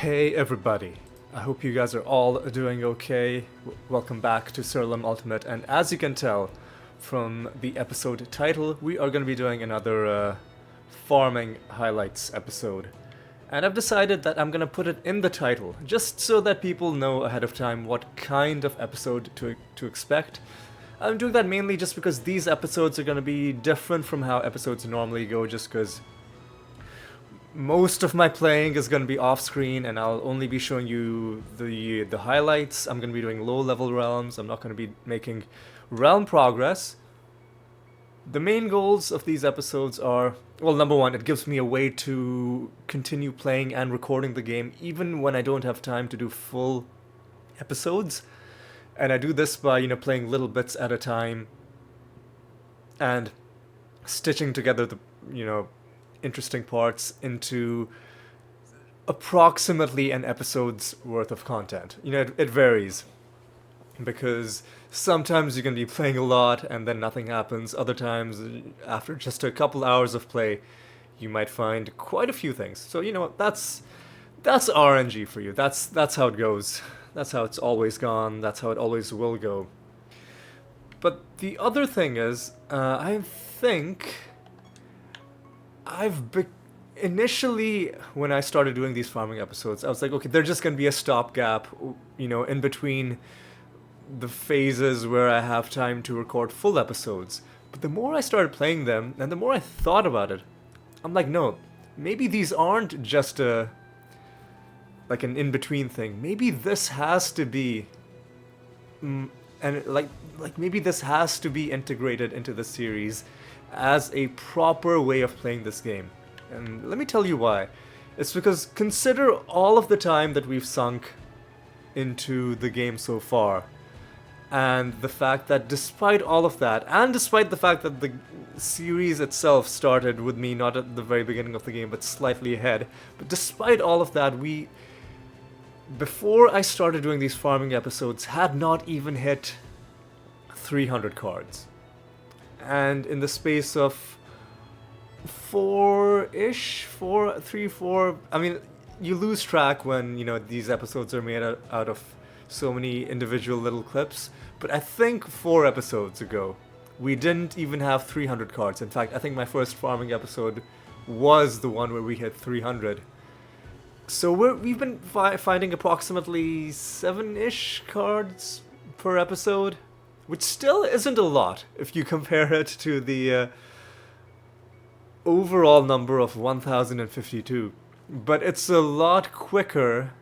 Hey everybody, I hope you guys are all doing okay. Welcome back to Siralim Ultimate, and as you can tell from the episode title, we are going to be doing another farming highlights episode. And I've decided that I'm going to put it in the title, just so that people know ahead of time what kind of episode to expect. I'm doing that mainly just because these episodes are going to be different from how episodes normally go, just because most of my playing is going to be off screen and I'll only be showing you the highlights. I'm going to be doing low level realms. I'm not going to be making realm progress. The main goals of these episodes are, well, number one, it gives me a way to continue playing and recording the game even when I don't have time to do full episodes. And I do this by, playing little bits at a time and stitching together the, interesting parts into approximately an episode's worth of content. It varies because sometimes you can be playing a lot and then nothing happens. Other times, after just a couple hours of play, you might find quite a few things. So that's RNG for you. That's how it goes. That's how it's always gone. That's how it always will go. But the other thing is, I think initially, when I started doing these farming episodes, I was like, okay, they're just gonna be a stopgap, in between the phases where I have time to record full episodes. But the more I started playing them, and the more I thought about it, I'm like, no, maybe these aren't just an in-between thing. Maybe this has to be, maybe this has to be integrated into the series as a proper way of playing this game. And let me tell you why. It's because consider all of the time that we've sunk into the game so far, and the fact that despite all of that, and despite the fact that the series itself started with me not at the very beginning of the game but slightly ahead, but despite all of that, before I started doing these farming episodes, had not even hit 300 cards. And in the space of four, I mean, you lose track when, these episodes are made out of so many individual little clips, but I think 4 episodes ago, we didn't even have 300 cards. In fact, I think my first farming episode was the one where we hit 300. So we've been finding approximately 7-ish cards per episode, which still isn't a lot if you compare it to the overall number of 1,052. But it's a lot quicker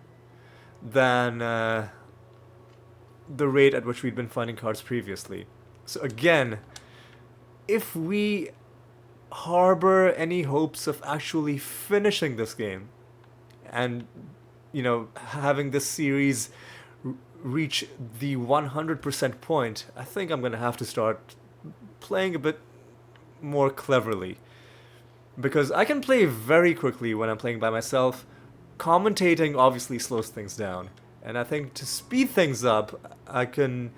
than the rate at which we'd been finding cards previously. So again, if we harbor any hopes of actually finishing this game and, having this series reach the 100% point, I think I'm going to have to start playing a bit more cleverly. Because I can play very quickly when I'm playing by myself. Commentating obviously slows things down. And I think to speed things up, I can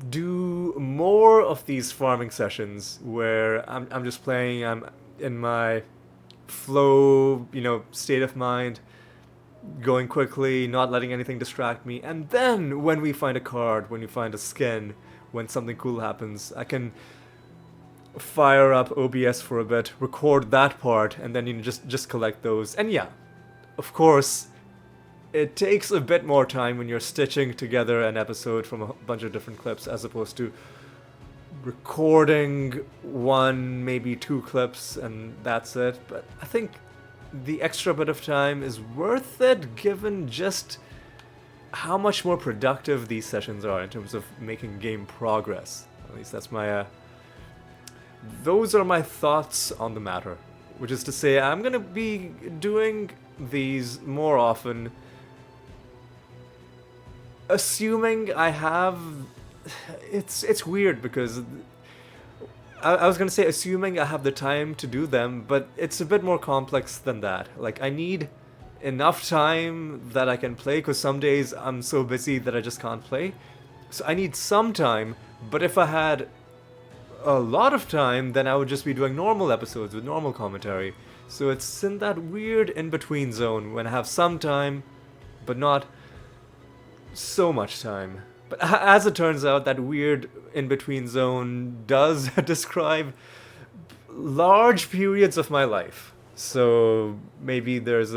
do more of these farming sessions where I'm just playing, I'm in my flow, state of mind, going quickly, not letting anything distract me, and then when we find a card, when we find a skin, when something cool happens, I can fire up OBS for a bit, record that part, and then just collect those. And yeah, of course, it takes a bit more time when you're stitching together an episode from a bunch of different clips as opposed to recording 1, maybe 2 clips, and that's it. But I think the extra bit of time is worth it given just how much more productive these sessions are in terms of making game progress. At least that's my those are my thoughts on the matter, which is to say I'm gonna be doing these more often, assuming I have, it's weird because I was gonna say assuming I have the time to do them, but it's a bit more complex than that. Like, I need enough time that I can play, because some days I'm so busy that I just can't play. So I need some time, but if I had a lot of time, then I would just be doing normal episodes with normal commentary. So it's in that weird in-between zone when I have some time, but not so much time. But as it turns out, that weird in-between zone does describe large periods of my life. So maybe there's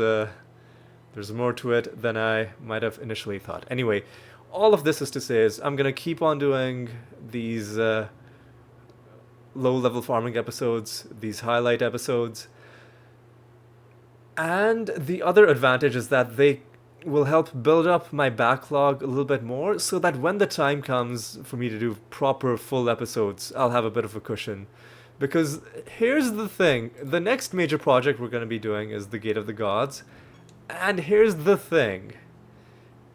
more to it than I might have initially thought. Anyway, all of this is to say is I'm gonna keep on doing these low-level farming episodes, these highlight episodes. And the other advantage is that they will help build up my backlog a little bit more so that when the time comes for me to do proper full episodes, I'll have a bit of a cushion. Because here's the thing, the next major project we're going to be doing is the Gate of the Gods. And here's the thing,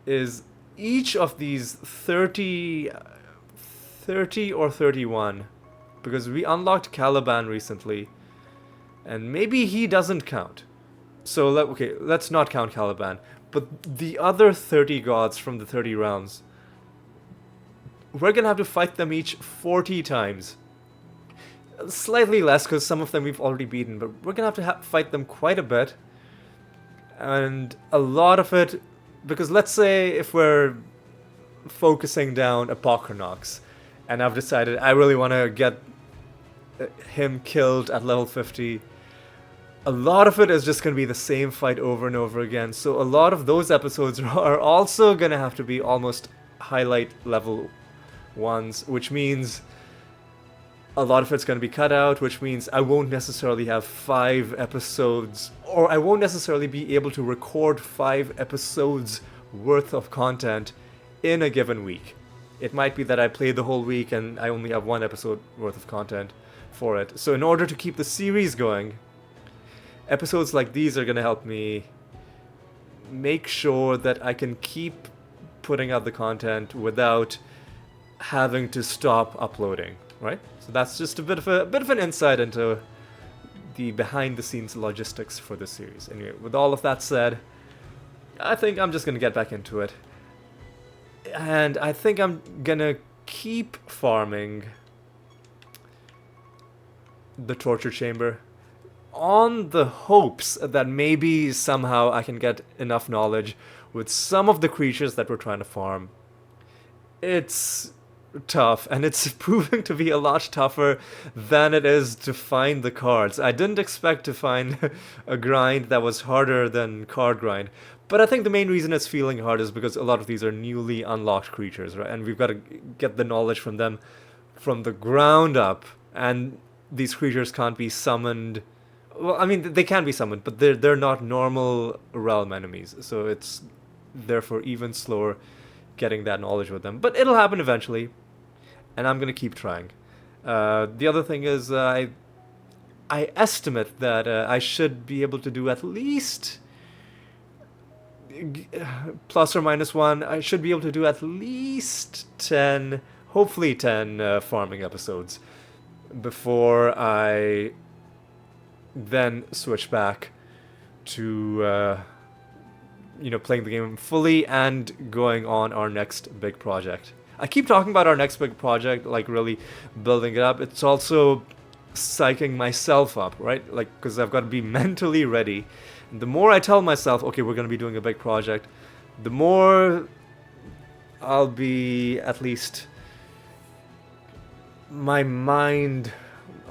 is each of these 30 or 31, because we unlocked Caliban recently, and maybe he doesn't count. So, let's not count Caliban. But the other 30 gods from the 30 realms, we're gonna have to fight them each 40 times. Slightly less, because some of them we've already beaten, but we're gonna have to fight them quite a bit. And a lot of it, because let's say if we're focusing down Apocrynox, and I've decided I really want to get him killed at level 50, a lot of it is just going to be the same fight over and over again. So a lot of those episodes are also going to have to be almost highlight level ones, which means a lot of it's going to be cut out, which means I won't necessarily have 5 episodes, or I won't necessarily be able to record 5 episodes worth of content in a given week. It might be that I play the whole week and I only have 1 episode worth of content for it. So in order to keep the series going, episodes like these are going to help me make sure that I can keep putting out the content without having to stop uploading, right? So that's just a bit of an insight into the behind-the-scenes logistics for this series. Anyway, with all of that said, I think I'm just going to get back into it. And I think I'm going to keep farming the torture chamber on the hopes that maybe somehow I can get enough knowledge with some of the creatures that we're trying to farm. It's tough, and it's proving to be a lot tougher than it is to find the cards. I didn't expect to find a grind that was harder than card grind, but I think the main reason it's feeling hard is because a lot of these are newly unlocked creatures, right? And we've got to get the knowledge from them from the ground up, and these creatures can't be summoned. Well, I mean, they can be summoned, but they're not normal realm enemies, so it's therefore even slower getting that knowledge with them. But it'll happen eventually, and I'm gonna keep trying. The other thing is, I estimate that I should be able to do at least plus or minus 1. I should be able to do at least 10, hopefully 10 farming episodes before I then switch back to playing the game fully and going on our next big project. I keep talking about our next big project, like really building it up. It's also psyching myself up, right? Like, because I've got to be mentally ready. And the more I tell myself, okay, we're going to be doing a big project, the more I'll be, at least my mind,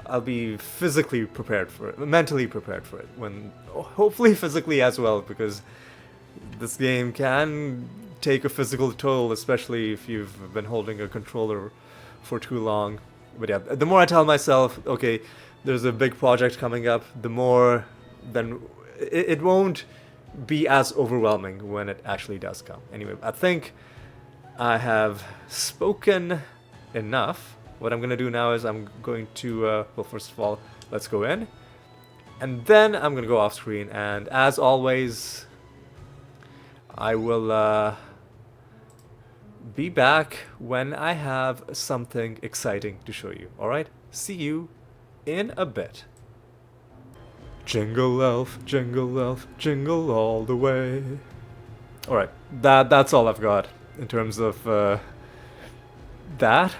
I'll be physically prepared for it, mentally prepared for it, when hopefully physically as well, because this game can take a physical toll, especially if you've been holding a controller for too long. But yeah, the more I tell myself, okay, there's a big project coming up, the more then it won't be as overwhelming when it actually does come. Anyway, I think I have spoken enough. What I'm going to do now is I'm going to, well, first of all, let's go in. And then I'm going to go off screen. And as always, I will be back when I have something exciting to show you. Alright? See you in a bit. Jingle elf, jingle all the way. Alright, that's all I've got in terms of that.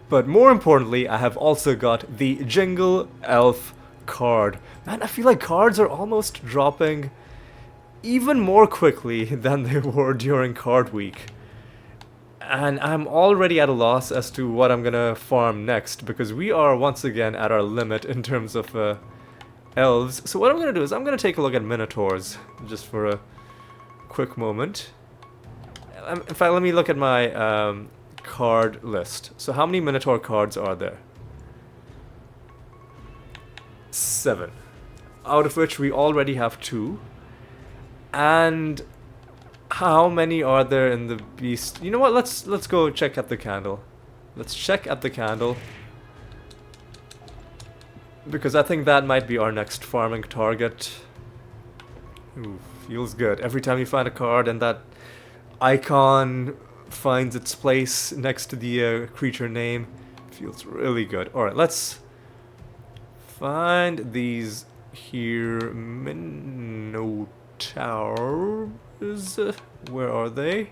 But more importantly, I have also got the Jingle Elf card. Man, I feel like cards are almost dropping even more quickly than they were during card week. And I'm already at a loss as to what I'm gonna farm next, because we are once again at our limit in terms of elves. So what I'm gonna do is I'm gonna take a look at minotaurs, just for a quick moment. In fact, let me look at my card list. So how many minotaur cards are there? 7. Out of which we already have 2. And how many are there in the beast? You know what? Let's go check at the candle. Let's check at the candle, because I think that might be our next farming target. Ooh, feels good. Every time you find a card and that icon finds its place next to the creature name, feels really good. Alright, let's find these here minotaurs. Where are they?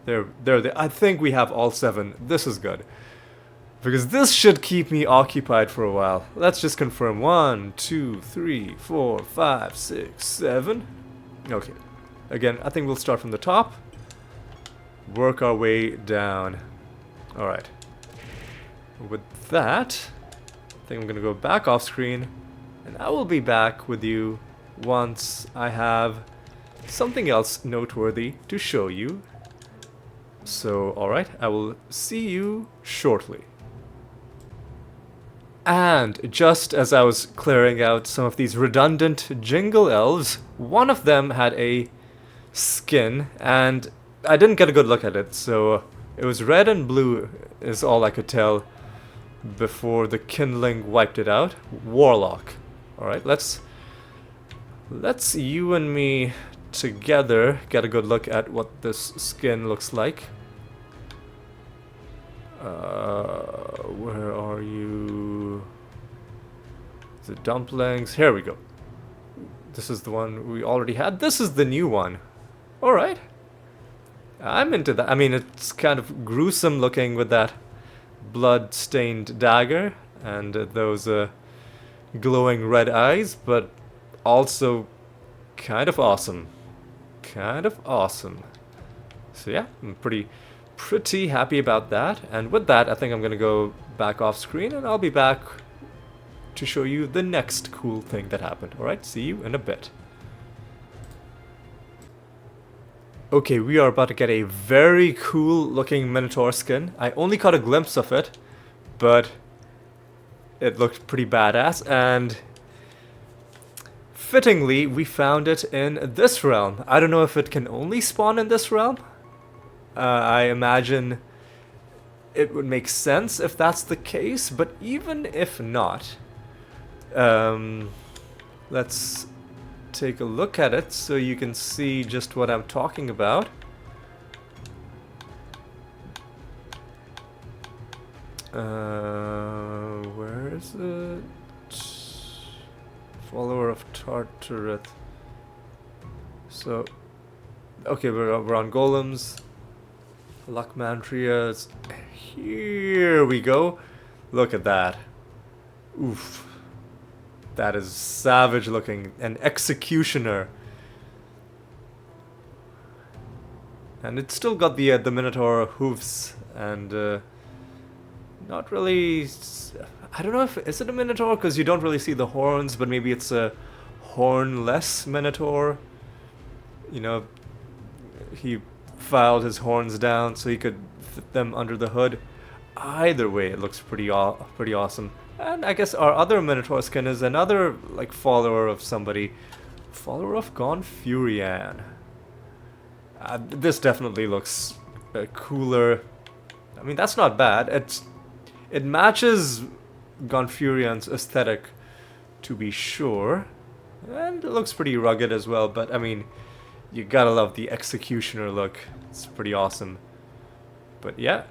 There they. I think we have all 7. This is good, because this should keep me occupied for a while. Let's just confirm. 1, 2, 3, 4, 5, 6, 7. Okay. Again, I think we'll start from the top, work our way down. Alright. With that, I think I'm gonna go back off screen, and I will be back with you once I have something else noteworthy to show you. So, alright, I will see you shortly. And just as I was clearing out some of these redundant jingle elves, one of them had a skin, and I didn't get a good look at it, so it was red and blue is all I could tell before the kindling wiped it out. Warlock. Alright, let's you and me together get a good look at what this skin looks like. Where are you? The dumplings. Here we go. This is the one we already had. This is the new one. Alright. I'm into that. I mean, it's kind of gruesome looking with that blood-stained dagger and those glowing red eyes, but also kind of awesome. Kind of awesome. So yeah, I'm pretty happy about that. And with that, I think I'm gonna go back off screen, and I'll be back to show you the next cool thing that happened. Alright, see you in a bit. Okay, we are about to get a very cool looking Minotaur skin. I only caught a glimpse of it, but it looked pretty badass, and fittingly, we found it in this realm. I don't know if it can only spawn in this realm. I imagine it would make sense if that's the case, but even if not, let's take a look at it so you can see just what I'm talking about. Where is it? Follower of Tartareth. So, okay, we're on golems. Luckmantrias. Here we go. Look at that. Oof. That is savage looking. An executioner. And it's still got the Minotaur hoofs and not really. I don't know if is it a Minotaur, because you don't really see the horns, but maybe it's a hornless Minotaur. You know, he filed his horns down so he could fit them under the hood. Either way, it looks pretty awesome. And I guess our other Minotaur skin is another like follower of somebody, follower of Gonfurian. This definitely looks cooler. I mean, that's not bad. It matches Gonfurian's aesthetic, to be sure, and it looks pretty rugged as well. But I mean, you gotta love the executioner look. It's pretty awesome. But yeah,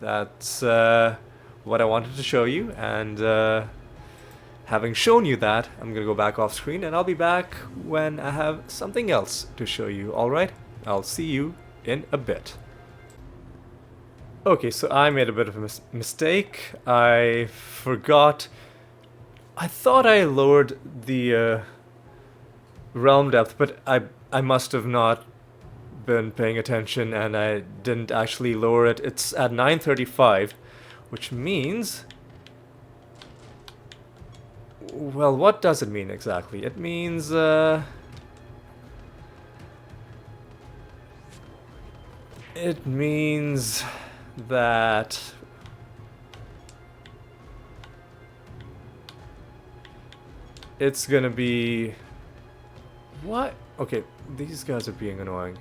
that's what I wanted to show you, and having shown you that, I'm gonna go back off screen, and I'll be back when I have something else to show you. Alright, I'll see you in a bit. Okay, so I made a bit of a mistake. I forgot I thought I lowered the realm depth, but I must have not been paying attention and I didn't actually lower it. It's at 935, which means... Well, what does it mean exactly? It means, it means that... It's gonna be... What? Okay, these guys are being annoying.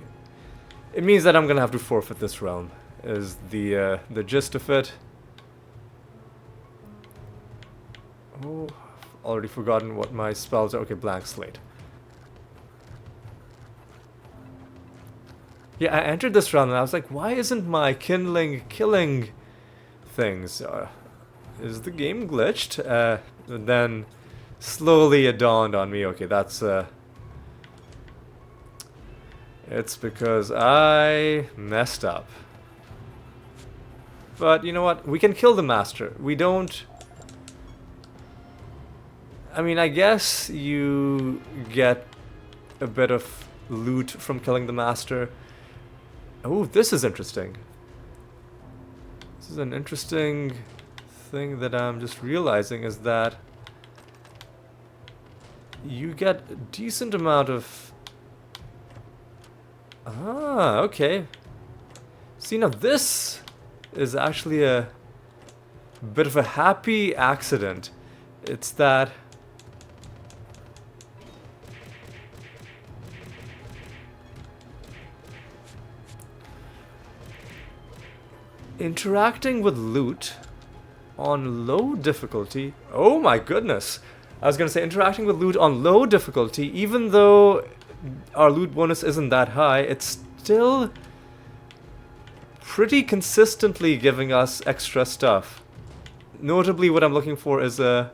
It means that I'm gonna have to forfeit this realm, is the gist of it. Oh, I've already forgotten what my spells are. Okay, blank slate. Yeah, I entered this realm and I was like, why isn't my kindling killing things? Is the game glitched? And then slowly it dawned on me, okay, that's it's because I messed up. But you know what? We can kill the master. We don't... I mean, I guess you get a bit of loot from killing the master. Oh, this is interesting. This is an interesting thing that I'm just realizing, is that you get a decent amount of... Ah, okay. See, now this is actually a bit of a happy accident. It's that... interacting with loot on low difficulty... Oh my goodness! I was gonna say, interacting with loot on low difficulty, even though our loot bonus isn't that high, it's still pretty consistently giving us extra stuff. Notably, what I'm looking for is a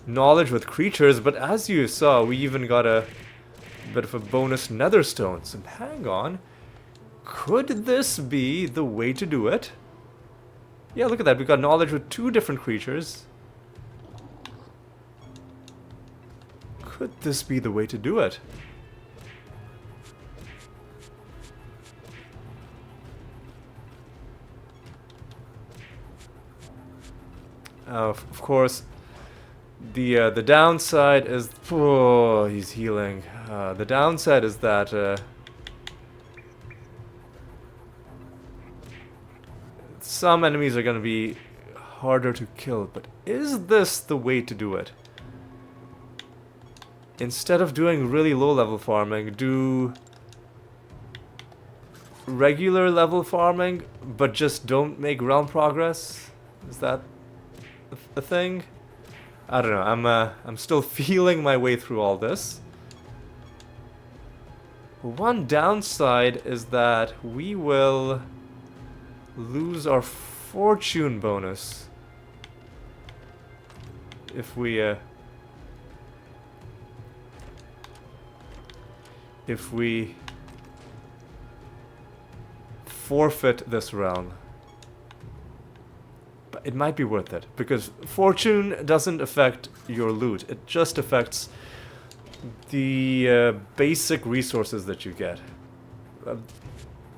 knowledge with creatures, but as you saw, we even got a bit of a bonus netherstone. So hang on. Could this be the way to do it? Yeah, look at that. We got knowledge with 2 different creatures. Could this be the way to do it? Of course, the downside is... Oh, he's healing. The downside is that... some enemies are going to be harder to kill, but is this the way to do it? Instead of doing really low level farming, do regular level farming, but just don't make realm progress? Is that a thing? I don't know. I'm still feeling my way through all this. One downside is that we will lose our fortune bonus if we forfeit this realm. But it might be worth it, because fortune doesn't affect your loot, it just affects the basic resources that you get.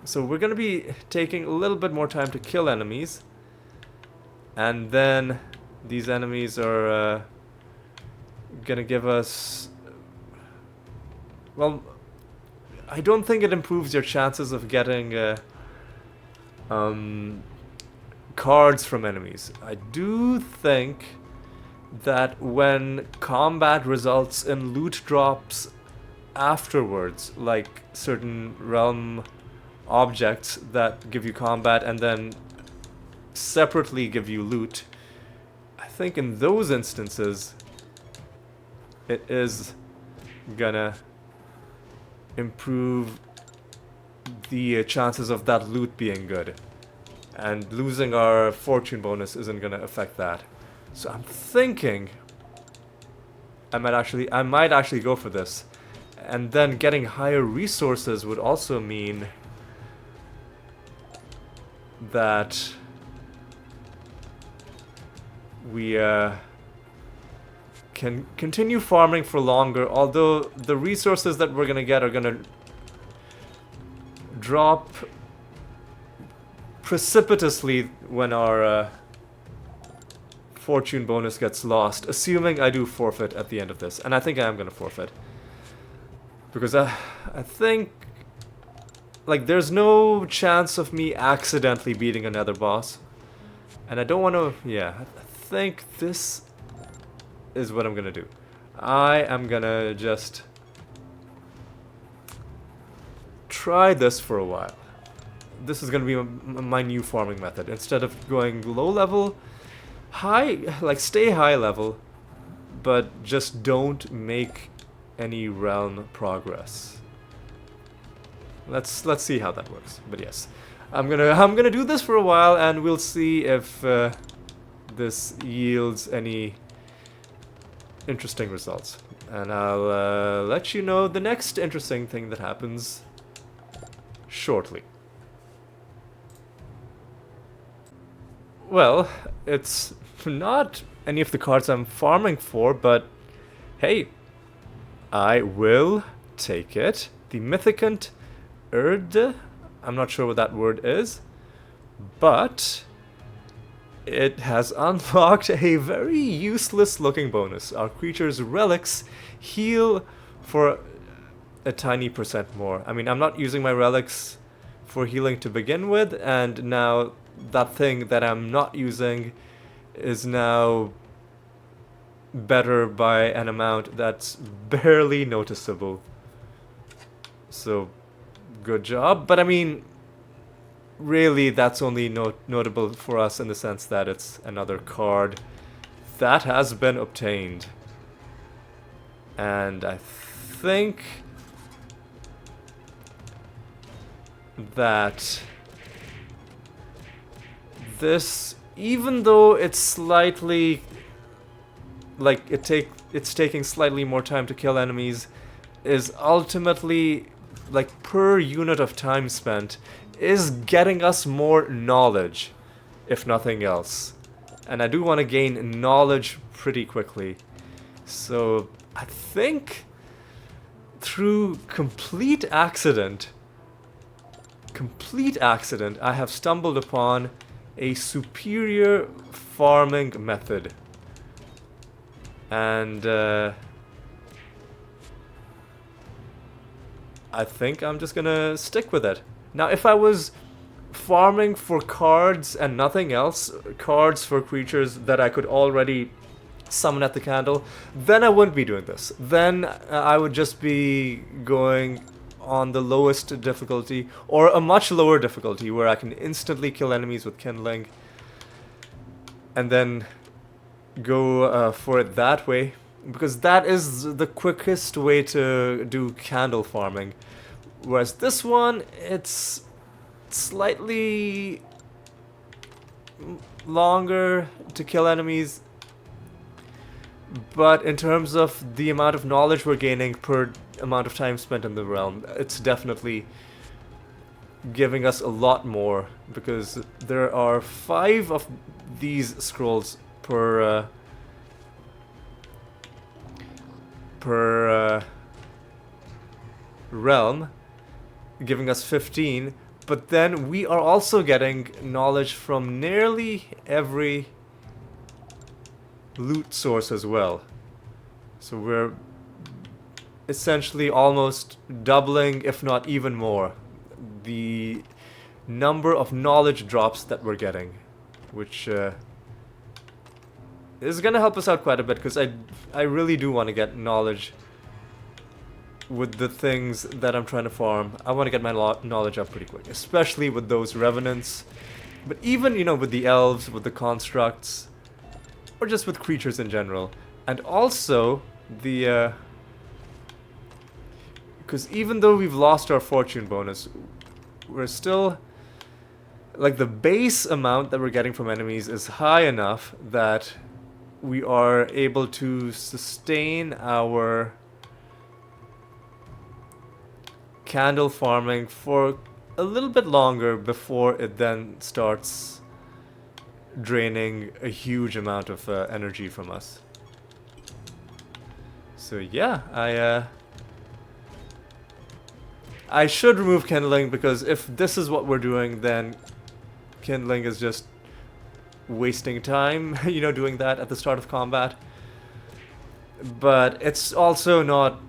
So we're going to be taking a little bit more time to kill enemies, and then these enemies are going to give us... Well, I don't think it improves your chances of getting cards from enemies. I do think that when combat results in loot drops afterwards, like certain realm objects that give you combat and then separately give you loot, I think in those instances it is gonna improve the chances of that loot being good, and losing our fortune bonus isn't gonna affect that. So I'm thinking I might actually go for this, and then getting higher resources would also mean that we can continue farming for longer, although the resources that we're gonna get are gonna drop precipitously when our fortune bonus gets lost, assuming I do forfeit at the end of this. And I think I am gonna forfeit. Because I think, like, there's no chance of me accidentally beating another boss. And I don't want to, yeah, I think this is what I'm gonna do. I am gonna just try this for a while. This is gonna be my new farming method. Instead of going low level, high, like stay high level, but just don't make any realm progress. Let's see how that works. But yes, I'm gonna do this for a while, and we'll see if this yields any interesting results. And I'll let you know the next interesting thing that happens shortly. Well, it's not any of the cards I'm farming for, but hey, I will take it. The Mythicant Erd, I'm not sure what that word is, but it has unlocked a very useless looking bonus. Our creature's relics heal for a tiny percent more. I mean, I'm not using my relics for healing to begin with, and now that thing that I'm not using is now better by an amount that's barely noticeable. So, good job. But I mean, really, that's only notable for us in the sense that it's another card that has been obtained. And I think that this, even though it's slightly, like, it's taking slightly more time to kill enemies, is ultimately, like, per unit of time spent, is getting us more knowledge, if nothing else. And I do want to gain knowledge pretty quickly. So I think through complete accident, I have stumbled upon a superior farming method. And I think I'm just gonna stick with it. Now, if I was farming for cards and nothing else, cards for creatures that I could already summon at the candle, then I wouldn't be doing this. Then I would just be going on the lowest difficulty, or a much lower difficulty, where I can instantly kill enemies with kindling, and then go for it that way, because that is the quickest way to do candle farming. Whereas this one, it's slightly longer to kill enemies, but in terms of the amount of knowledge we're gaining per amount of time spent in the realm, it's definitely giving us a lot more, because there are 5 of these scrolls per realm, giving us 15, but then we are also getting knowledge from nearly every loot source as well. So we're essentially almost doubling, if not even more, the number of knowledge drops that we're getting, which is gonna help us out quite a bit, because I really do want to get knowledge with the things that I'm trying to farm. I want to get my knowledge up pretty quick, especially with those revenants, but even, you know, with the elves, with the constructs, or just with creatures in general. And also the because even though we've lost our fortune bonus, we're still, like, the base amount that we're getting from enemies is high enough that we are able to sustain our candle farming for a little bit longer before it then starts draining a huge amount of energy from us. So yeah, I should remove kindling, because if this is what we're doing, then kindling is just wasting time, you know, doing that at the start of combat. But it's also not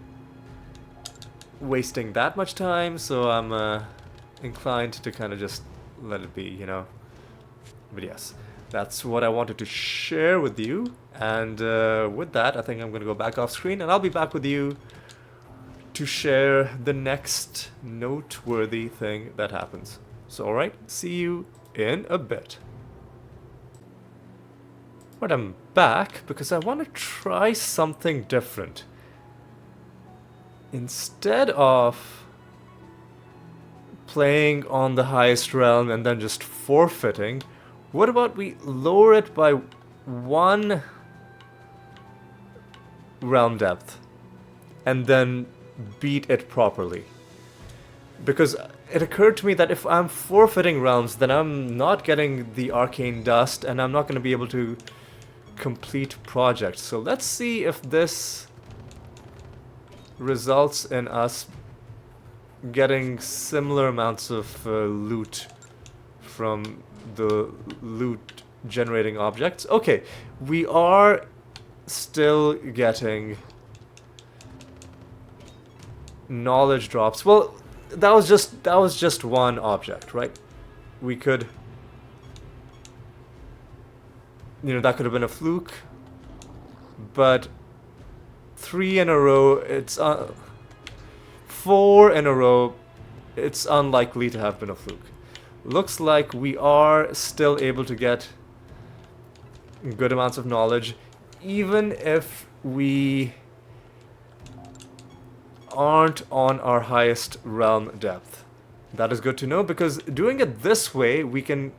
wasting that much time, so I'm inclined to kind of just let it be, you know. But yes, that's what I wanted to share with you. And with that, I think I'm going to go back off screen, and I'll be back with you to share the next noteworthy thing that happens. So alright, see you in a bit. But I'm back because I want to try something different. Instead of playing on the highest realm and then just forfeiting, what about we lower it by 1 realm depth and then beat it properly? Because it occurred to me that if I'm forfeiting realms, then I'm not getting the arcane dust and I'm not going to be able to complete projects. So let's see if this results in us getting similar amounts of loot from the loot generating objects. Okay, we are still getting knowledge drops. Well, that was just one object, right? We could, you know, that could have been a fluke, but 3 in a row, it's 4 in a row, it's unlikely to have been a fluke. Looks like we are still able to get good amounts of knowledge, even if we aren't on our highest realm depth. That is good to know, because doing it this way, we can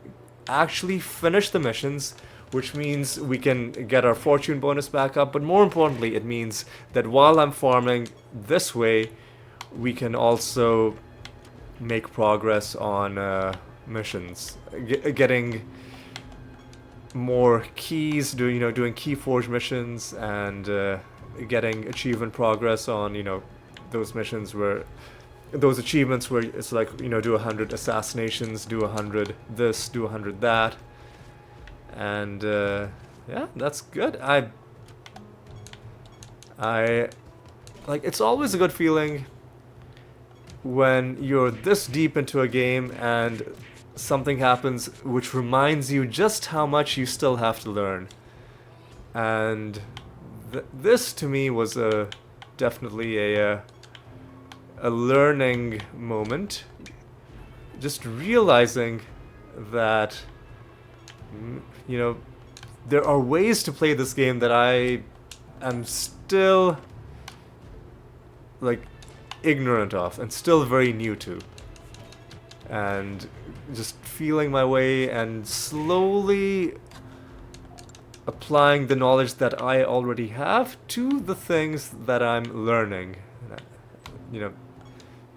actually finish the missions, which means we can get our fortune bonus back up, but more importantly, it means that while I'm farming this way, we can also make progress on missions, getting more keys, doing key forge missions, and getting achievement progress on, you know, those missions where, those achievements where it's like, you know, do 100 assassinations, do 100 this, do 100 that, and yeah, that's good. I like, it's always a good feeling when you're this deep into a game and something happens which reminds you just how much you still have to learn. And this to me was definitely a learning moment. Just realizing that, you know, there are ways to play this game that I am still like ignorant of and still very new to. And just feeling my way and slowly applying the knowledge that I already have to the things that I'm learning. You know,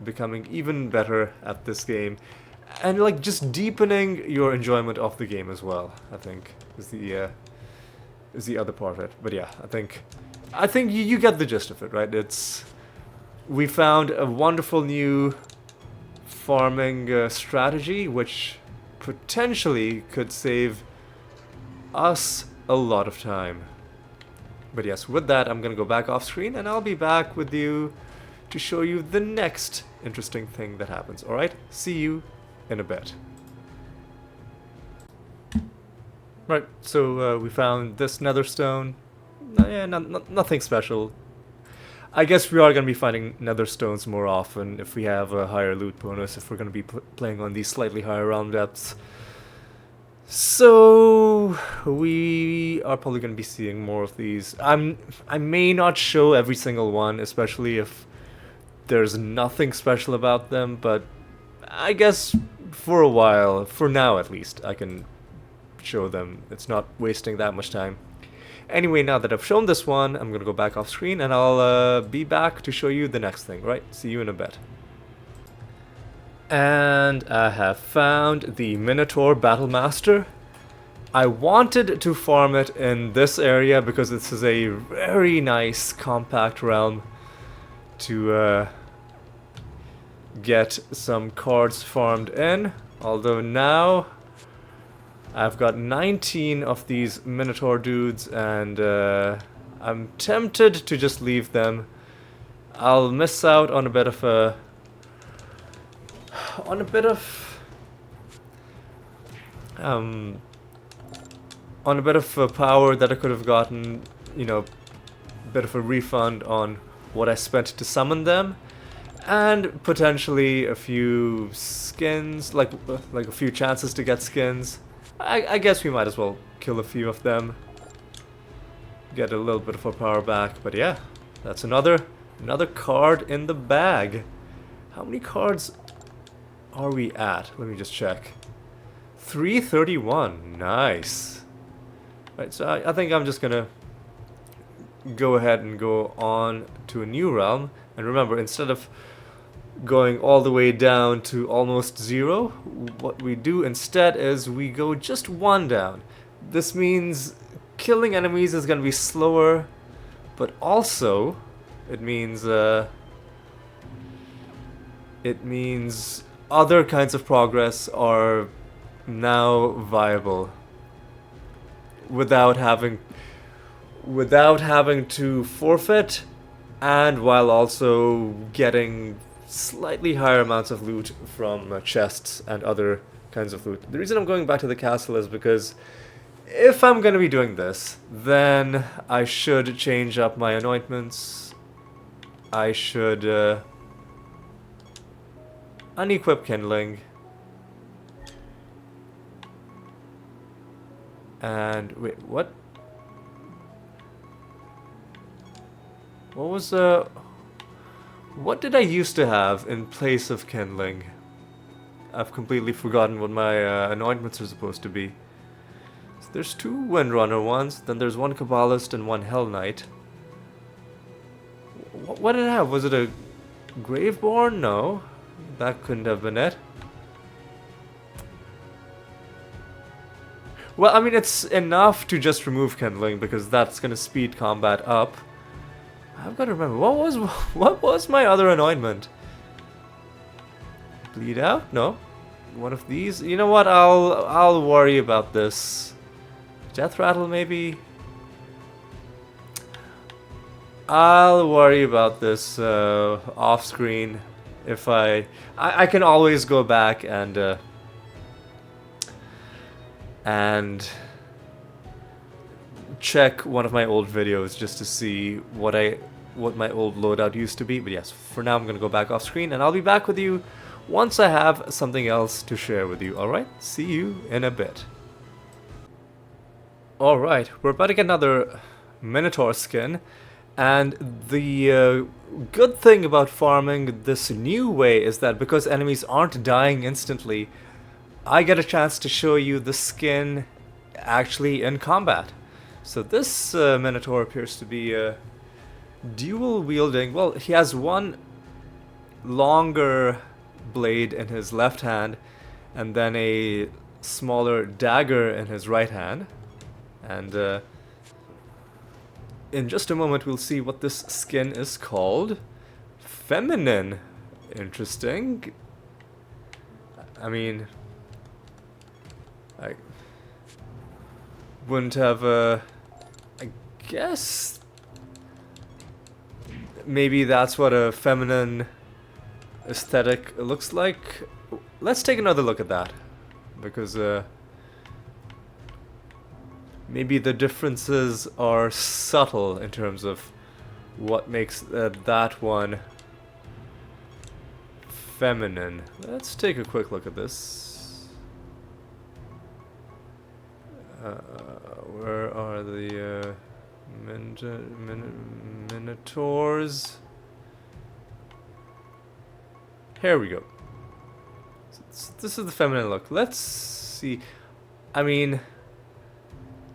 becoming even better at this game. And like just deepening your enjoyment of the game as well, I think, is the other part of it. But yeah, I think you get the gist of it, right? We found a wonderful new farming strategy, which potentially could save us a lot of time. But yes, with that, I'm gonna go back off screen, and I'll be back with you to show you the next interesting thing that happens. Alright, see you in a bit. Right, so we found this nether stone. Yeah, nothing special. I guess we are going to be finding nether stones more often if we have a higher loot bonus, if we're going to be playing on these slightly higher realm depths. So we are probably going to be seeing more of these. I may not show every single one, especially if there's nothing special about them, but I guess for a while, for now at least, I can show them. It's not wasting that much time. Anyway, now that I've shown this one, I'm gonna go back off screen and I'll be back to show you the next thing, right? See you in a bit. And I have found the Minotaur Battle Master. I wanted to farm it in this area because this is a very nice compact realm to get some cards farmed in. Although now I've got 19 of these Minotaur dudes, and I'm tempted to just leave them. I'll miss out on a bit of a power that I could have gotten, you know, a bit of a refund on what I spent to summon them, and potentially a few skins, like a few chances to get skins. I guess we might as well kill a few of them, get a little bit of our power back. But yeah, that's another card in the bag. How many cards are we at? Let me just check. 331. Nice. Right, so I think I'm just gonna go ahead and go on to a new realm. And remember, instead of going all the way down to almost 0, what we do instead is we go just 1 down. This means killing enemies is gonna be slower, but also it means other kinds of progress are now viable without having to forfeit, and while also getting slightly higher amounts of loot from chests and other kinds of loot. The reason I'm going back to the castle is because if I'm going to be doing this, then I should change up my anointments. I should unequip kindling. And wait, what? What was what did I used to have in place of kindling? I've completely forgotten what my anointments are supposed to be. So there's 2 Windrunner ones, then there's 1 Kabbalist and 1 Hell Knight. What did I have? Was it a Graveborn? No, that couldn't have been it. Well, I mean, it's enough to just remove kindling because that's gonna speed combat up. I've got to remember, what was my other anointment? Bleed out? No. One of these? You know what? I'll worry about this. Death rattle, maybe? I'll worry about this off screen. If I can always go back and check one of my old videos just to see what my old loadout used to be. But yes, for now I'm gonna go back off screen, and I'll be back with you once I have something else to share with you. Alright, see you in a bit. Alright, we're about to get another Minotaur skin, and the good thing about farming this new way is that because enemies aren't dying instantly, I get a chance to show you the skin actually in combat. So this Minotaur appears to be dual wielding. Well, he has 1 longer blade in his left hand and then a smaller dagger in his right hand. And in just a moment we'll see what this skin is called. Feminine. Interesting. I mean, I wouldn't have I guess maybe that's what a feminine aesthetic looks like. Let's take another look at that, because maybe the differences are subtle in terms of what makes that one feminine. Let's take a quick look at this. Where are the Minotaurs? Here we go. This is the feminine look. Let's see. I mean,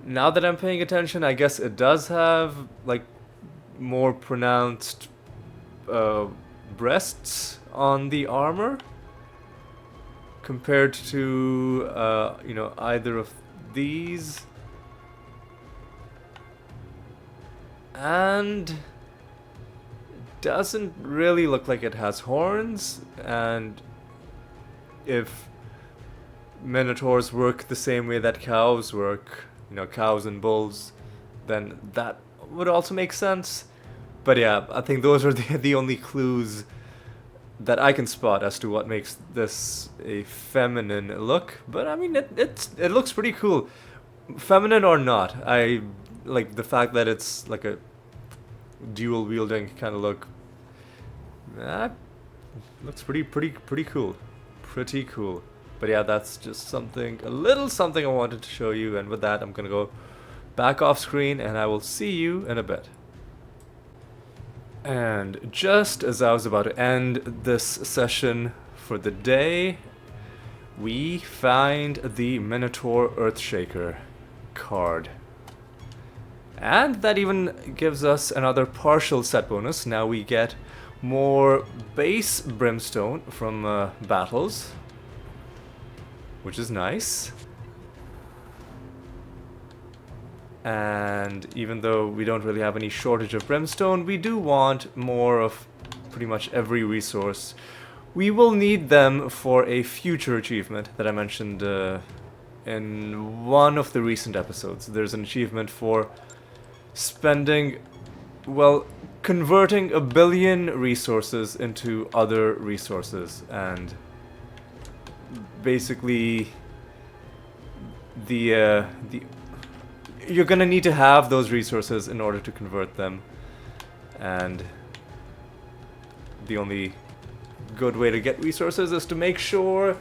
now that I'm paying attention, I guess it does have like more pronounced breasts on the armor compared to you know, either of these. And doesn't really look like it has horns, and if minotaurs work the same way that cows work, you know, cows and bulls, then that would also make sense. But yeah, I think those are the only clues that I can spot as to what makes this a feminine look. But I mean, it looks pretty cool, feminine or not. I like the fact that it's like a dual wielding kind of look. That looks pretty cool, pretty cool. But yeah, that's just a little something I wanted to show you. And with that, I'm gonna go back off screen, and I will see you in a bit. And just as I was about to end this session for the day, we find the Minotaur Earthshaker card. And that even gives us another partial set bonus. Now we get more base brimstone from battles, which is nice. And even though we don't really have any shortage of brimstone, we do want more of pretty much every resource. We will need them for a future achievement that I mentioned in one of the recent episodes. There's an achievement for converting 1 billion resources into other resources, and basically you're gonna need to have those resources in order to convert them, and the only good way to get resources is to make sure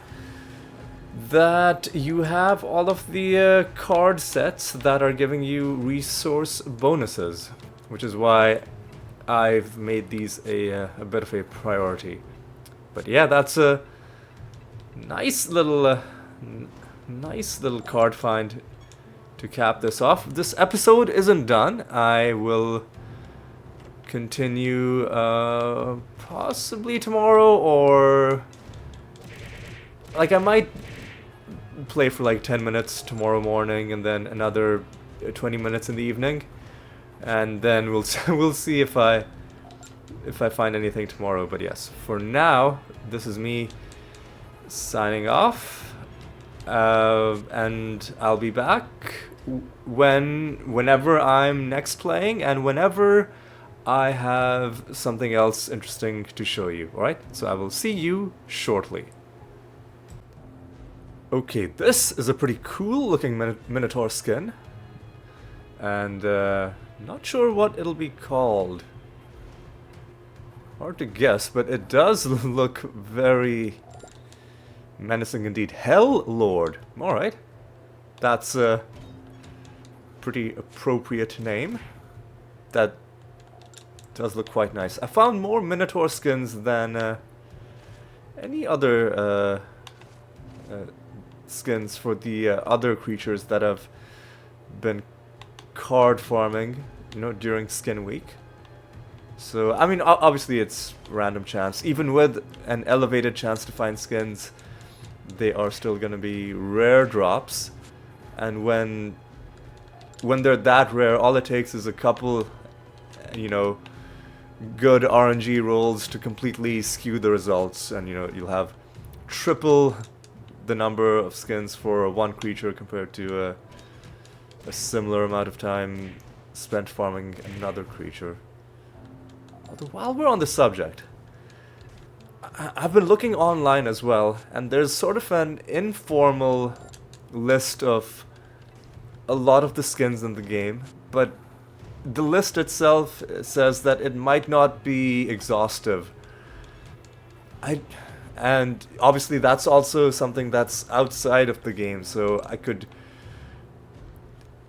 that you have all of the card sets that are giving you resource bonuses, which is why I've made these a bit of a priority. But yeah, that's a nice little card find to cap this off. This episode isn't done. I will continue possibly tomorrow, or like I might play for like 10 minutes tomorrow morning and then another 20 minutes in the evening, and then we'll see if I find anything tomorrow. But yes, for now, this is me signing off, and I'll be back whenever I'm next playing, and whenever I have something else interesting to show you. Alright, so I will see you shortly. Okay, this is a pretty cool looking Minotaur skin, and not sure what it'll be called. Hard to guess, but it does look very menacing indeed. Hell Lord. Alright, that's a pretty appropriate name. That does look quite nice. I found more Minotaur skins than any other skins for the other creatures that have been card farming, you know, during skin week. So, I mean, obviously it's random chance. Even with an elevated chance to find skins, they are still gonna be rare drops. And when they're that rare, all it takes is a couple, you know, good RNG rolls to completely skew the results, and you know, you'll have triple the number of skins for one creature compared to a similar amount of time spent farming another creature. Although, while we're on the subject, I've been looking online as well, and there's sort of an informal list of a lot of the skins in the game, but the list itself says that it might not be exhaustive. And obviously that's also something that's outside of the game, so I could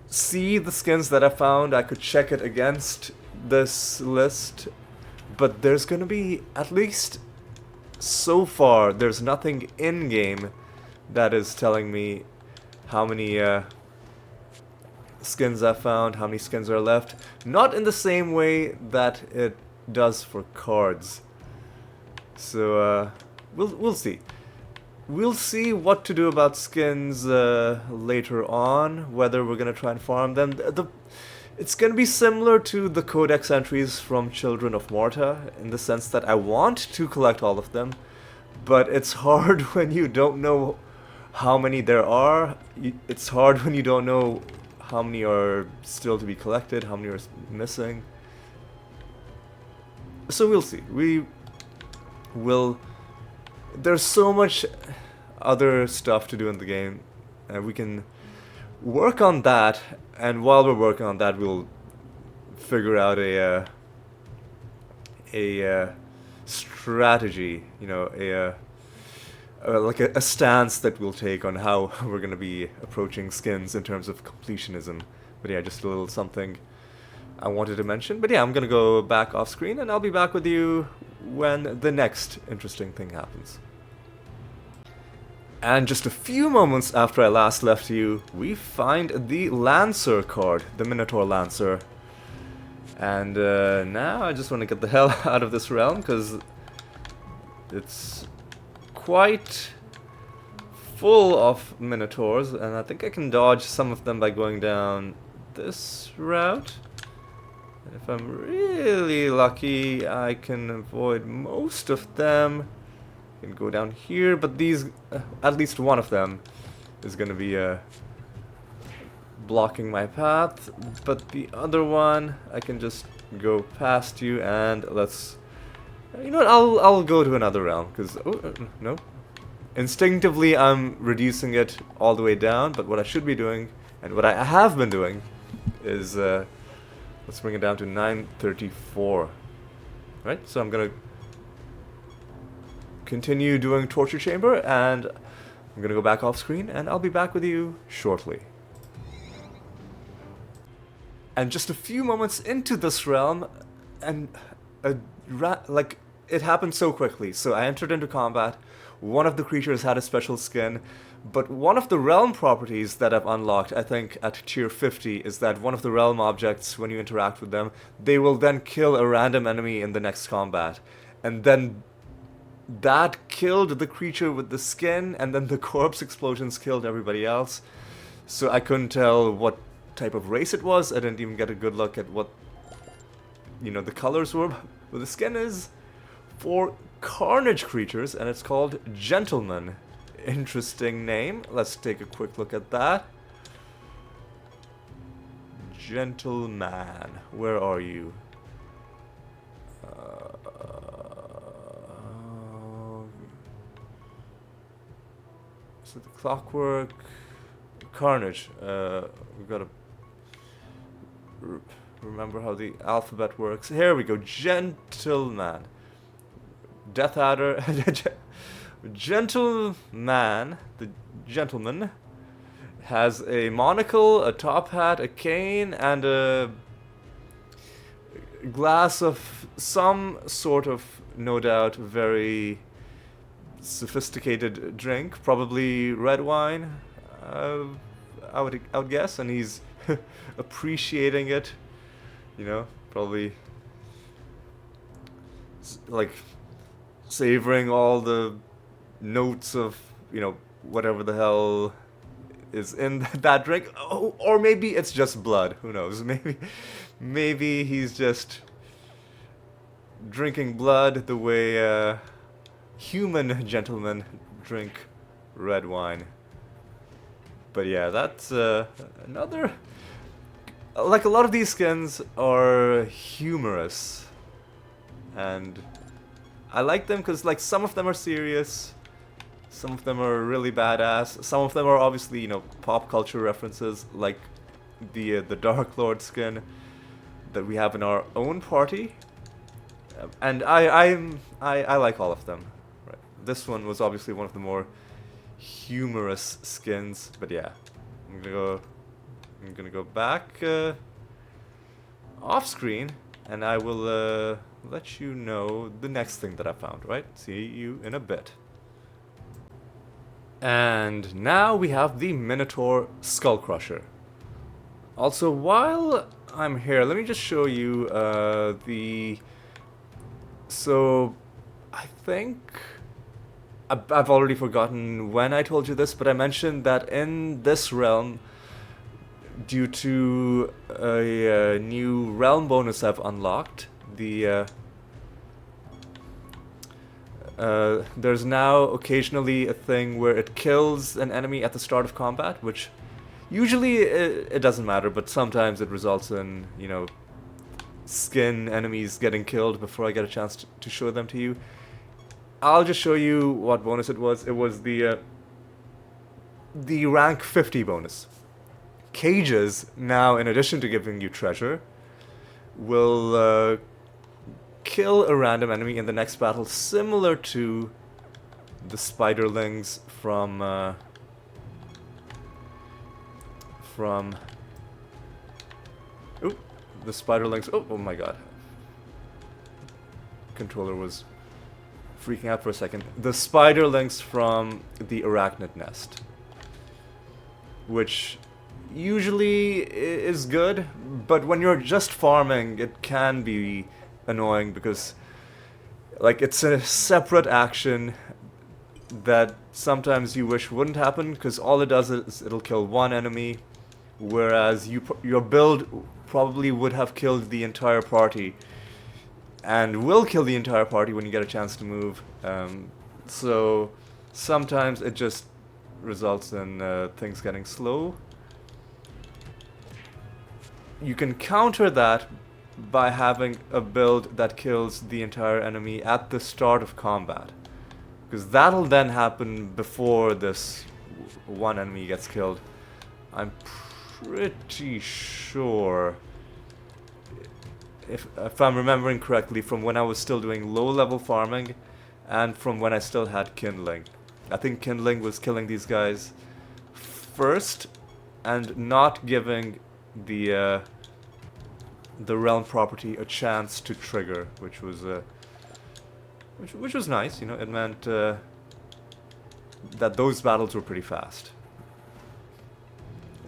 see the skins that I found, I could check it against this list, but there's gonna be, at least so far, there's nothing in-game that is telling me how many skins I found, how many skins are left. Not in the same way that it does for cards. So we'll see. we'll see what to do about skins later on, whether we're gonna try and farm them. It's gonna be similar to the codex entries from Children of Morta, in the sense that I want to collect all of them, but it's hard when you don't know how many there are. It's hard when you don't know how many are still to be collected, how many are missing. So we'll see. We will... There's so much other stuff to do in the game, and we can work on that, and while we're working on that, we'll figure out a strategy, you know, like a stance that we'll take on how we're going to be approaching skins in terms of completionism. But yeah, just a little something I wanted to mention. But yeah, I'm going to go back off screen, and I'll be back with you when the next interesting thing happens. And just a few moments after I last left you, we find the Lancer card, the Minotaur Lancer. And now I just want to get the hell out of this realm, because it's quite full of Minotaurs, and I think I can dodge some of them by going down this route. And if I'm really lucky, I can avoid most of them. I can go down here, but these, at least one of them, is going to be blocking my path. But the other one, I can just go past you, and let's... You know what, I'll go to another realm, because... Oh, no. Instinctively, I'm reducing it all the way down, but what I should be doing, and what I have been doing, is... let's bring it down to 934. Right, so I'm gonna continue doing Torture Chamber, and I'm gonna go back off screen, and I'll be back with you shortly. And just a few moments into this realm, and like, it happened so quickly. So I entered into combat, one of the creatures had a special skin, but one of the realm properties that I've unlocked, I think at tier 50, is that one of the realm objects, when you interact with them, they will then kill a random enemy in the next combat. And then that killed the creature with the skin, and then the corpse explosions killed everybody else. So I couldn't tell what type of race it was. I didn't even get a good look at what, you know, the colors were. But the skin is for Carnage creatures, and it's called Gentleman. Interesting name. Let's take a quick look at that. Gentleman. Where are you? So the Clockwork... Carnage. We've got to remember how the alphabet works. Here we go. Gentleman. Death Adder. Gentleman, the gentleman, has a monocle, a top hat, a cane, and a glass of some sort of, no doubt, very sophisticated drink, probably red wine, I would guess, and he's appreciating it, you know, probably like savoring all the notes of, you know, whatever the hell is in that drink. Oh, or maybe it's just blood, who knows. Maybe he's just drinking blood the way human gentlemen drink red wine. But yeah, that's another... Like, a lot of these skins are humorous, and I like them because, like, some of them are serious, some of them are really badass, some of them are obviously, you know, pop culture references, like the Dark Lord skin that we have in our own party, and I like all of them. Right. This one was obviously one of the more humorous skins, but yeah, I'm gonna go back off screen, and I will let you know the next thing that I found. Right? See you in a bit. And now we have the Minotaur Skull Crusher. Also, while I'm here, let me just show you So I think I've already forgotten when I told you this, but I mentioned that in this realm, due to a new realm bonus I've unlocked, there's now occasionally a thing where it kills an enemy at the start of combat, which usually it doesn't matter, but sometimes it results in, you know, skin enemies getting killed before I get a chance to show them to you. I'll just show you what bonus it was. It was the rank 50 bonus. Cages, now in addition to giving you treasure, will kill a random enemy in the next battle, similar to the spiderlings from the spiderlings. Oh my god. Controller was freaking out for a second. The spiderlings from the arachnid nest, which usually is good, but when you're just farming, it can be annoying because, like, it's a separate action that sometimes you wish wouldn't happen, because all it does is it'll kill one enemy, whereas your build probably would have killed the entire party, and will kill the entire party when you get a chance to move. So sometimes it just results in things getting slow. You can counter that by having a build that kills the entire enemy at the start of combat, because that'll then happen before this one enemy gets killed. I'm pretty sure, if I'm remembering correctly, from when I was still doing low level farming and from when I still had kindling. I think kindling was killing these guys first and not giving the realm property a chance to trigger, which was nice. You know, it meant that those battles were pretty fast.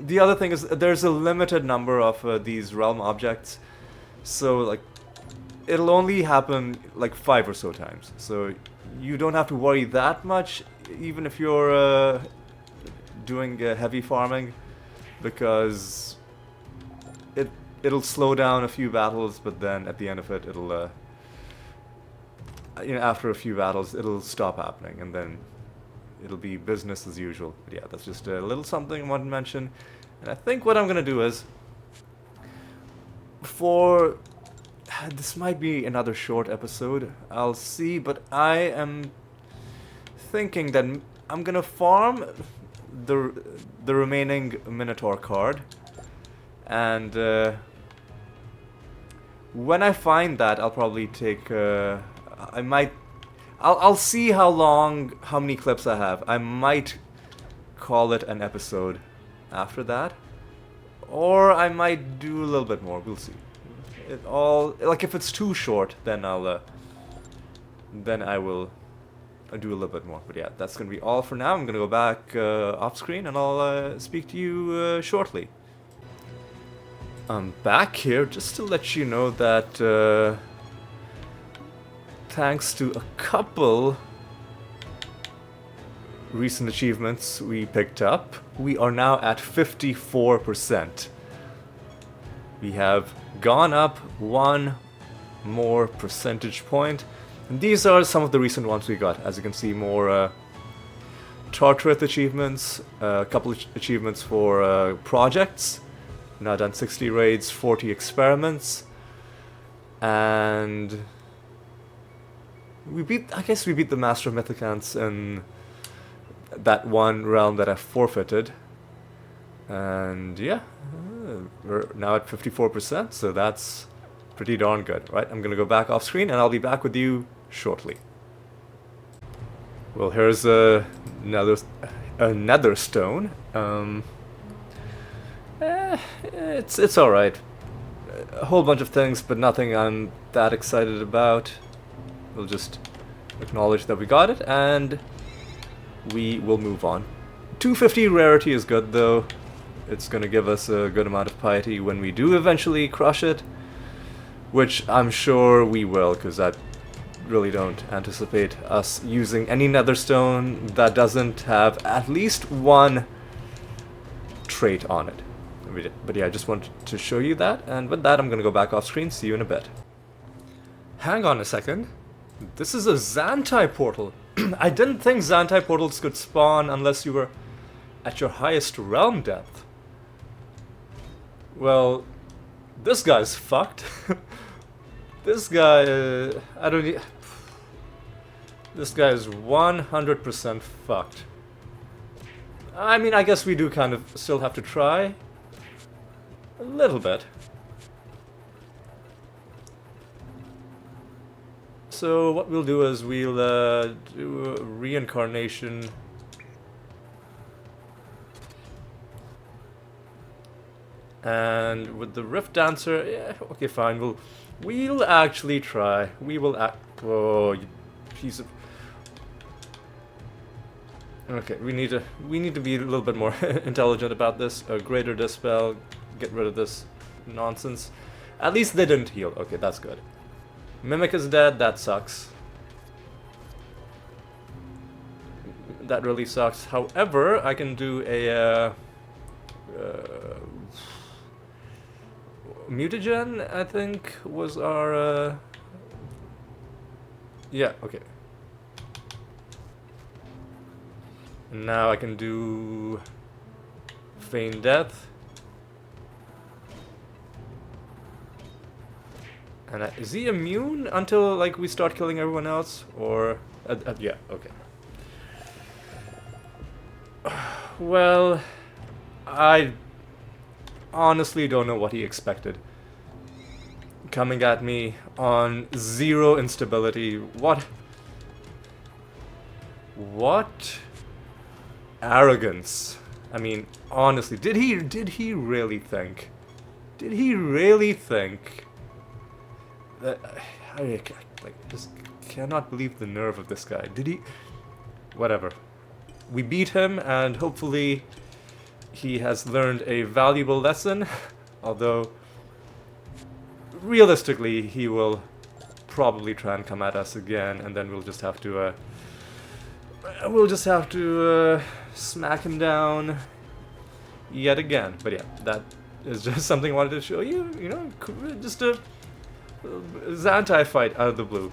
The other thing is there's a limited number of these realm objects, so like it'll only happen like 5 or so times. So you don't have to worry that much, even if you're doing heavy farming, because it'll slow down a few battles, but then at the end of it, it'll you know, after a few battles, it'll stop happening, and then it'll be business as usual. But yeah, that's just a little something I wanted to mention. And I think what I'm gonna do is, this might be another short episode, I'll see, but I am thinking that I'm gonna farm the remaining Minotaur card, and when I find that, I'll probably take I'll see how many clips I have. I might call it an episode after that, or I might do a little bit more. We'll see. It all, like, if it's too short, then I will do a little bit more. But yeah, that's gonna be all for now. I'm gonna go back off screen, and I'll speak to you shortly. I'm back here just to let you know that thanks to a couple recent achievements we picked up, we are now at 54%. We have gone up 1 more percentage point. And these are some of the recent ones we got. As you can see, more Tartareth achievements, a couple of achievements for projects. Now done 60 raids, 40 experiments, and I guess we beat the Master of Mythicants in that one realm that I forfeited. And yeah, we're now at 54%, so that's pretty darn good, right? I'm gonna go back off screen, and I'll be back with you shortly. Well, here's another stone. It's alright. A whole bunch of things, but nothing I'm that excited about. We'll just acknowledge that we got it, and we will move on. 250 rarity is good, though. It's gonna give us a good amount of piety when we do eventually crush it, which I'm sure we will, because that really don't anticipate us using any netherstone that doesn't have at least one trait on it. But yeah, I just wanted to show you that, and with that I'm gonna go back off screen. See you in a bit. Hang on a second. This is a Xantai portal. I didn't think Xantai portals could spawn unless you were at your highest realm depth. Well, this guy's fucked. This guy, I don't need... This guy is 100% fucked. I mean, I guess we do kind of still have to try. A little bit. So what we'll do is we'll do a reincarnation. And with the Rift Dancer, yeah, okay, fine. We'll actually try. We will act. Oh, you piece of. Okay, we need to be a little bit more intelligent about this. A greater dispel. Get rid of this nonsense. At least they didn't heal. Okay, that's good. Mimic is dead. That sucks. That really sucks. However, I can do a mutagen, I think, was our yeah, okay. Now I can do feign death. And is he immune until like we start killing everyone else, or yeah, okay. Well, I honestly don't know what he expected. Coming at me on 0 instability. What arrogance. I mean, honestly, did he really think? Did he really think that I just cannot believe the nerve of this guy. Did he? Whatever. We beat him, and hopefully he has learned a valuable lesson, although realistically he will probably try and come at us again, and then we'll just have to smack him down yet again. But yeah, that is just something I wanted to show you, you know, just a Xantai fight out of the blue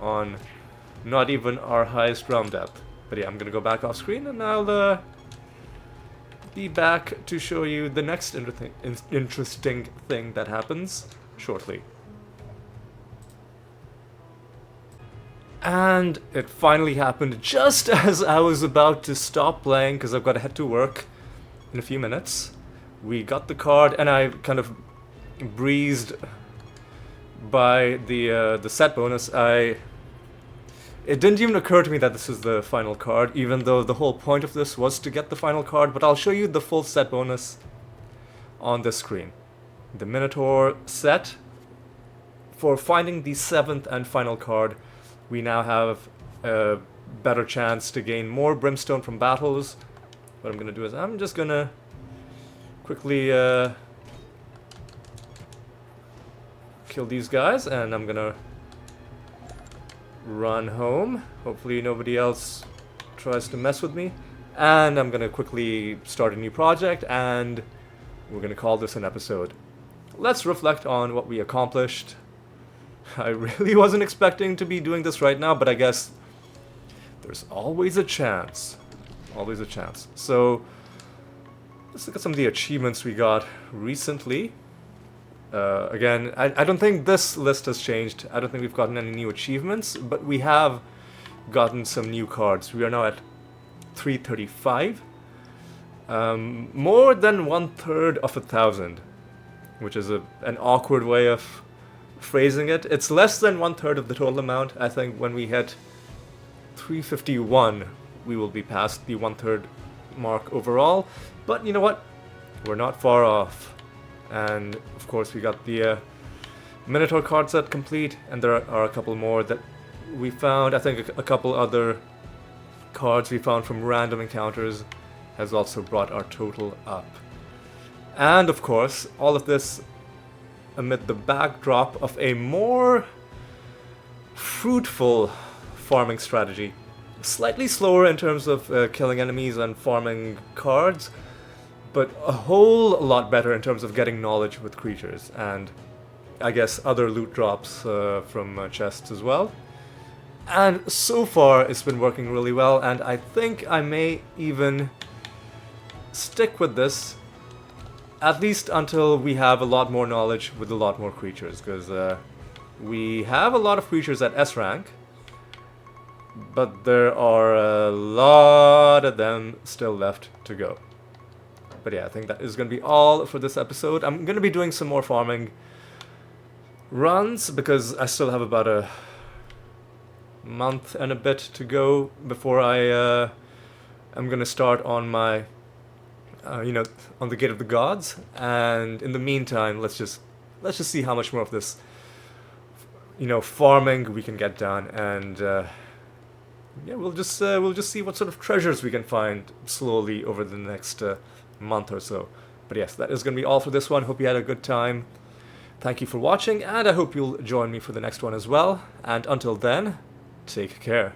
on not even our highest realm depth. But yeah, I'm gonna go back off screen, and I'll be back to show you the next interesting thing that happens shortly. And it finally happened just as I was about to stop playing, because I've got to head to work in a few minutes. We got the card, and I kind of breezed by the set bonus. It didn't even occur to me that this is the final card, even though the whole point of this was to get the final card, but I'll show you the full set bonus on this screen. The Minotaur set. For finding the 7th and final card, we now have a better chance to gain more brimstone from battles. What I'm going to do is I'm just going to quickly kill these guys, and I'm going to run home. Hopefully nobody else tries to mess with me. And I'm gonna quickly start a new project, and we're gonna call this an episode. Let's reflect on what we accomplished. I really wasn't expecting to be doing this right now, but I guess there's always a chance. Always a chance. So let's look at some of the achievements we got recently. Again, I don't think this list has changed. I don't think we've gotten any new achievements, but we have gotten some new cards. We are now at 335. More than 1/3 of 1,000, which is an awkward way of phrasing it. It's less than 1/3 of the total amount. I think when we hit 351, we will be past the 1/3 mark overall. But you know what? We're not far off. And of course we got the Minotaur card set complete, and there are a couple more that we found. I think a couple other cards we found from random encounters has also brought our total up. And of course, all of this amid the backdrop of a more fruitful farming strategy. Slightly slower in terms of killing enemies and farming cards, but a whole lot better in terms of getting knowledge with creatures, and I guess other loot drops from chests as well. And so far it's been working really well, and I think I may even stick with this at least until we have a lot more knowledge with a lot more creatures, because we have a lot of creatures at S rank, but there are a lot of them still left to go. But yeah, I think that is going to be all for this episode. I'm going to be doing some more farming runs because I still have about a month and a bit to go before I'm going to start on my, on the Gate of the Gods. And in the meantime, let's just see how much more of this, farming we can get done, and yeah, we'll just see what sort of treasures we can find slowly over the next month or so. But yes, that is going to be all for this one. Hope you had a good time. Thank you for watching, and I hope you'll join me for the next one as well. And until then, take care.